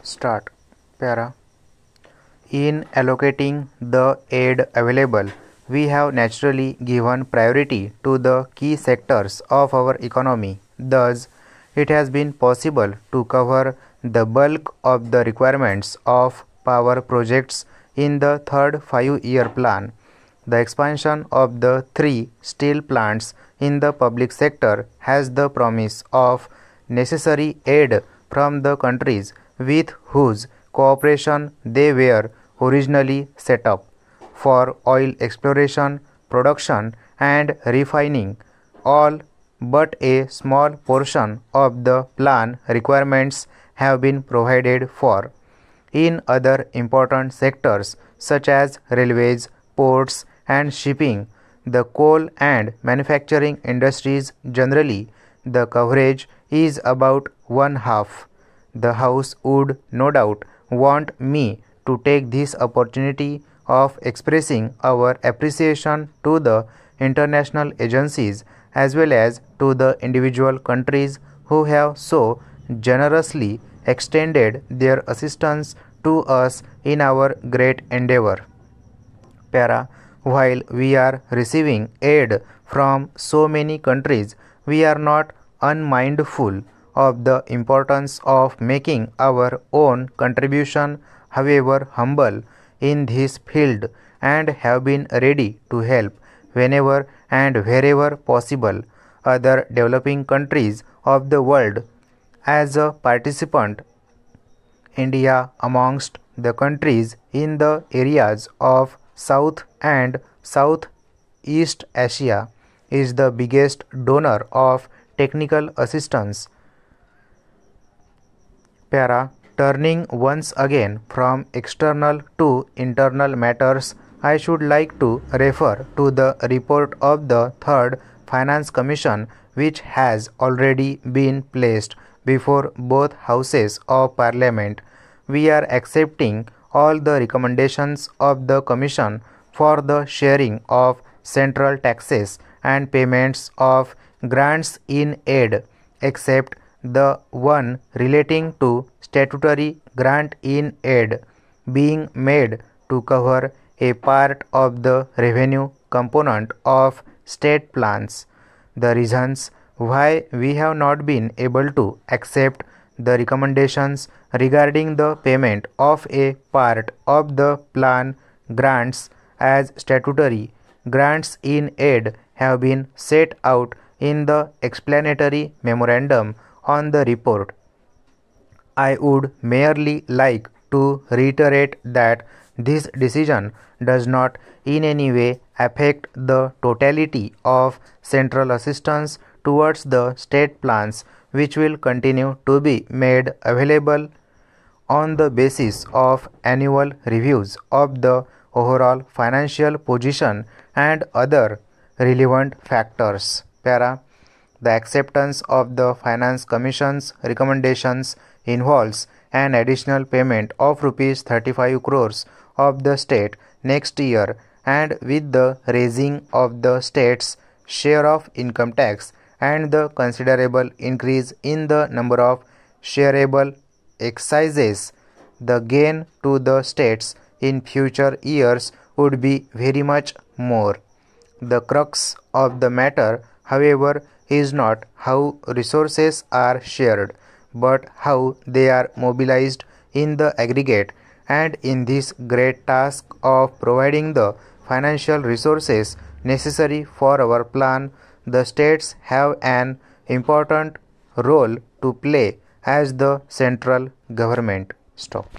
Start. Para. In allocating the aid available, we have naturally given priority to the key sectors of our economy. Thus, it has been possible to cover the bulk of the requirements of power projects in the third 5-year plan. The expansion of the 3 steel plants in the public sector has the promise of necessary aid from the countries with whose cooperation they were originally set up. For oil exploration, production and refining, all but a small portion of the plan requirements have been provided for. In other important sectors such as railways, ports and shipping, the coal and manufacturing industries generally, the coverage is about one half. The House would no doubt want me to take this opportunity of expressing our appreciation to the international agencies as well as to the individual countries who have so generously extended their assistance to us in our great endeavor. Para. While we are receiving aid from so many countries, we are not unmindful of the importance of making our own contribution, however humble, in this field and have been ready to help whenever and wherever possible other developing countries of the world. As a participant, India amongst the countries in the areas of South and Southeast Asia is the biggest donor of technical assistance. Para. Turning once again from external to internal matters, I should like to refer to the report of the Third Finance Commission, which has already been placed before both houses of Parliament. We are accepting all the recommendations of the Commission for the sharing of central taxes and payments of grants in aid, except the one relating to statutory grant in aid being made to cover a part of the revenue component of state plans. The reasons why we have not been able to accept the recommendations regarding the payment of a part of the plan grants as statutory grants in aid have been set out in the explanatory memorandum on the report. I would merely like to reiterate that this decision does not in any way affect the totality of central assistance towards the state plans, which will continue to be made available on the basis of annual reviews of the overall financial position and other relevant factors. Para. The acceptance of the Finance Commission's recommendations involves an additional payment of Rs 35 crores of the state next year, and with the raising of the state's share of income tax and the considerable increase in the number of shareable excises, the gain to the states in future years would be very much more. The crux of the matter, however, is not how resources are shared, but how they are mobilized in the aggregate, and in this great task of providing the financial resources necessary for our plan, the states have an important role to play as the central government. Stop.